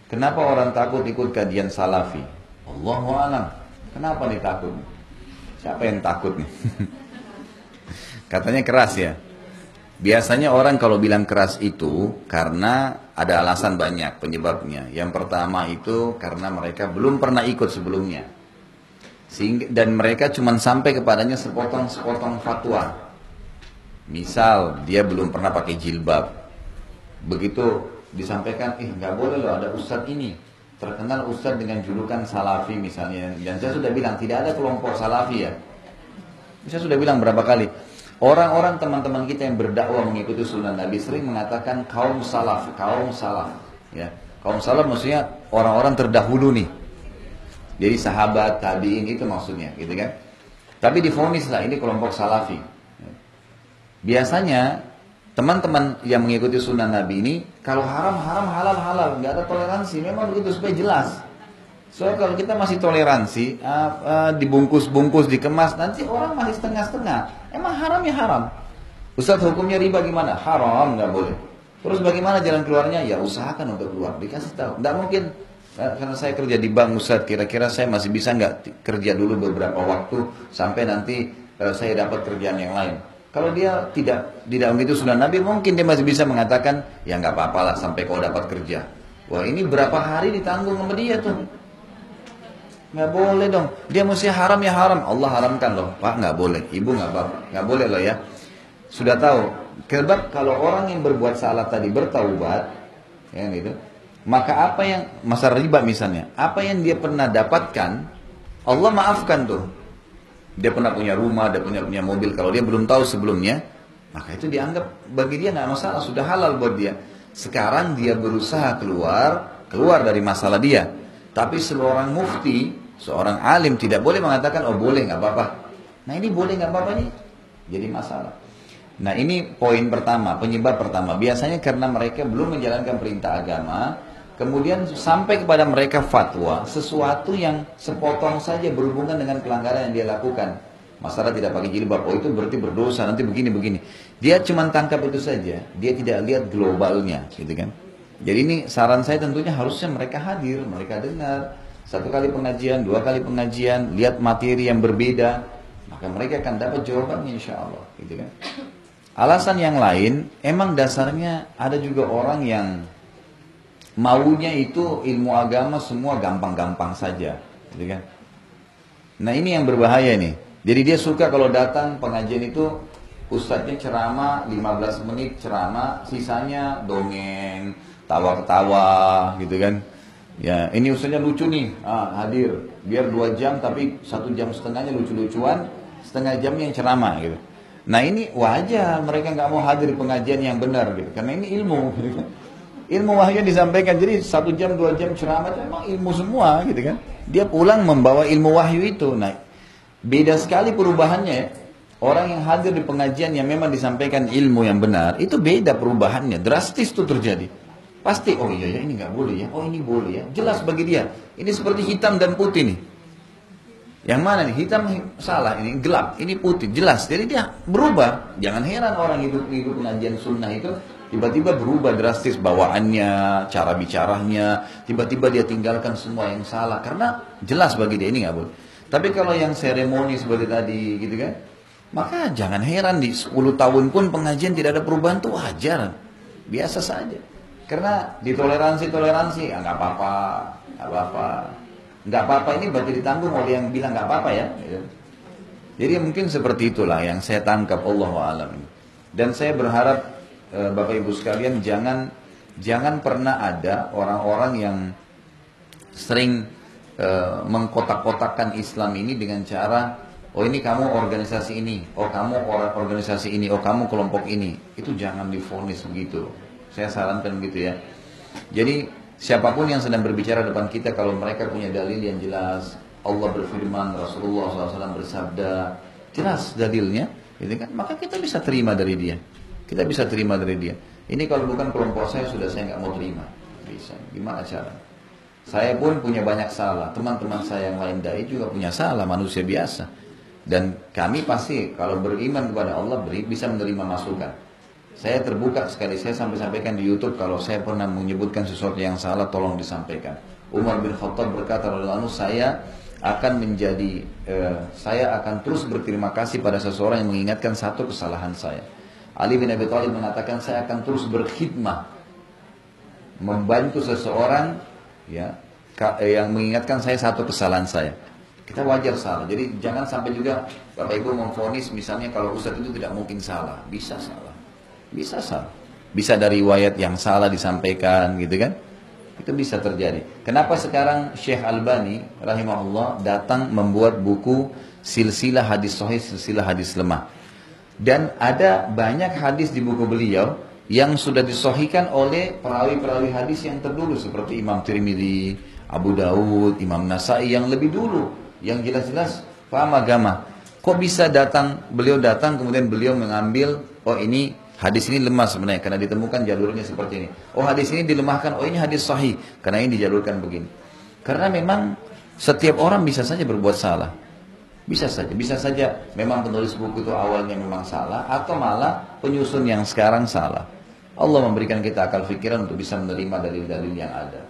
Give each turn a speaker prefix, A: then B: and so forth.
A: Kenapa orang takut ikut kajian salafi? Allahu a'lam. Kenapa nih takut? Siapa yang takut nih? Katanya keras ya. Biasanya orang kalau bilang keras itu karena ada alasan banyak penyebabnya. Yang pertama itu karena mereka belum pernah ikut sebelumnya. Dan mereka cuma sampai kepadanya sepotong-sepotong fatwa. Misal dia belum pernah pakai jilbab. Begitu disampaikan, nggak boleh loh ada ustadz ini. Terkenal ustadz dengan julukan salafi misalnya. Dan saya sudah bilang tidak ada kelompok salafi ya. Saya sudah bilang berapa kali. Orang-orang teman-teman kita yang berdakwah mengikuti sunnah Nabi sering mengatakan kaum salaf, ya. Kaum salaf maksudnya orang-orang terdahulu nih. Jadi sahabat, tabi'in itu maksudnya, gitu kan. Tapi divonis lah ini kelompok salafi. Biasanya teman-teman yang mengikuti sunnah Nabi ini kalau haram, halal, nggak ada toleransi. Memang begitu supaya jelas. Soalnya kalau kita masih toleransi, dibungkus-bungkus, dikemas, nanti orang masih setengah-setengah. Emang haram ya haram. Ustaz hukumnya riba gimana? Haram, nggak boleh. Terus bagaimana jalan keluarnya? Ya usahakan untuk keluar. Dikasih tahu. Nggak mungkin, karena saya kerja di bank Ustaz, kira-kira saya masih bisa nggak kerja dulu beberapa waktu sampai nanti saya dapat kerjaan yang lain. Kalau dia tidak begitu sunnah Nabi, mungkin dia masih bisa mengatakan, ya nggak apa-apa lah sampai kau dapat kerja. Wah ini berapa hari ditanggung sama dia tuh. Nggak boleh dong, dia mesti haram ya haram. Allah haramkan loh, Pak nggak boleh, Ibu nggak boleh loh ya. Sudah tahu, sebab kalau orang yang berbuat salah tadi bertaubat, ya gitu, maka apa yang masa riba misalnya, apa yang dia pernah dapatkan, Allah maafkan tuh. Dia pernah punya rumah, dia punya mobil, kalau dia belum tahu sebelumnya, maka itu dianggap bagi dia nggak masalah, sudah halal buat dia. Sekarang dia berusaha keluar dari masalah dia. Tapi seorang mufti, seorang alim tidak boleh mengatakan, oh boleh nggak apa-apa. Nah ini boleh nggak apa-apa nih, jadi masalah. Nah ini poin pertama, penyebab pertama. Biasanya karena mereka belum menjalankan perintah agama, kemudian sampai kepada mereka fatwa, sesuatu yang sepotong saja berhubungan dengan pelanggaran yang dia lakukan. Masalah tidak pakai jilbab, oh itu berarti berdosa, nanti begini. Dia cuma tangkap itu saja, dia tidak lihat globalnya, gitu kan. Jadi ini saran saya tentunya harusnya mereka hadir, mereka dengar. 1 kali pengajian, 2 kali pengajian, lihat materi yang berbeda. Maka mereka akan dapat jawabannya insya Allah. Gitu kan. Alasan yang lain, emang dasarnya ada juga orang yang maunya itu ilmu agama semua gampang-gampang saja. Gitu kan. Nah ini yang berbahaya nih. Jadi dia suka kalau datang pengajian itu, ustadznya ceramah 15 menit ceramah, sisanya dongeng, tawa-ketawa gitu kan. Ya ini ustaznya lucu nih, hadir. Biar 2 jam tapi 1 jam setengahnya lucu-lucuan, setengah jam yang ceramah gitu. Nah ini wajar mereka nggak mau hadir pengajian yang benar gitu. Karena ini ilmu gitu kan. Ilmu wahyu disampaikan, jadi 1 jam 2 jam ceramah itu memang ilmu semua gitu kan. Dia pulang membawa ilmu wahyu itu. Nah beda sekali perubahannya ya. Orang yang hadir di pengajian yang memang disampaikan ilmu yang benar, itu beda perubahannya, drastis tuh terjadi. Pasti, oh iya ya ini nggak boleh ya, oh ini boleh ya, jelas bagi dia. Ini seperti hitam dan putih nih. Yang mana nih, hitam salah, ini gelap, ini putih, jelas. Jadi dia berubah. Jangan heran orang hidup pengajian sunnah itu tiba-tiba berubah drastis bawaannya, cara bicaranya, tiba-tiba dia tinggalkan semua yang salah. Karena jelas bagi dia ini nggak boleh. Tapi kalau yang seremoni seperti tadi gitu kan, maka jangan heran di 10 tahun pun pengajian tidak ada perubahan tuh wajar. Biasa saja. Karena ditoleransi, nggak apa-apa. Nggak apa-apa ini berarti ditanggung oleh yang bilang nggak apa-apa ya. Jadi mungkin seperti itulah yang saya tangkap, Allahu a'lam. Dan saya berharap Bapak Ibu sekalian jangan pernah ada orang-orang yang sering mengkotak-kotakkan Islam ini dengan cara, oh ini kamu organisasi ini, oh kamu organisasi ini, oh kamu kelompok ini. Itu jangan divonis begitu. Saya sarankan begitu ya. Jadi siapapun yang sedang berbicara depan kita, kalau mereka punya dalil yang jelas, Allah berfirman, Rasulullah SAW bersabda, jelas dalilnya, gitu kan? Maka kita bisa terima dari dia. Kita bisa terima dari dia. Ini kalau bukan kelompok saya, sudah saya nggak mau terima. Bisa. Gimana cara? Saya pun punya banyak salah. Teman-teman saya yang lain dai juga punya salah, manusia biasa. Dan kami pasti kalau beriman kepada Allah bisa menerima masukan. Saya terbuka sekali, saya sampai sampaikan di YouTube kalau saya pernah menyebutkan sesuatu yang salah, tolong disampaikan. Umar bin Khattab berkata, saya akan terus berterima kasih pada seseorang yang mengingatkan satu kesalahan saya. Ali bin Abi Thalib mengatakan, saya akan terus berkhidmah, membantu seseorang ya yang mengingatkan saya satu kesalahan saya. Kita wajar salah, jadi jangan sampai juga Bapak Ibu memvonis misalnya kalau Ustadz itu tidak mungkin salah. Bisa salah, bisa salah, bisa dari riwayat yang salah disampaikan gitu kan. Itu bisa terjadi. Kenapa sekarang Syekh Albani rahimahullah datang membuat buku silsilah hadis sahih, silsilah hadis lemah. Dan ada banyak hadis di buku beliau yang sudah disahihkan oleh perawi-perawi hadis yang terdulu seperti Imam Tirmidzi, Abu Daud, Imam Nasai yang lebih dulu, yang jelas-jelas paham agama. Kok bisa beliau datang kemudian beliau mengambil, oh ini hadis ini lemah sebenarnya karena ditemukan jalurnya seperti ini. Oh hadis ini dilemahkan, oh ini hadis sahih karena ini dijalurkan begini. Karena memang setiap orang bisa saja berbuat salah. Bisa saja memang penulis buku itu awalnya memang salah atau malah penyusun yang sekarang salah. Allah memberikan kita akal fikiran untuk bisa menerima dalil-dalil yang ada.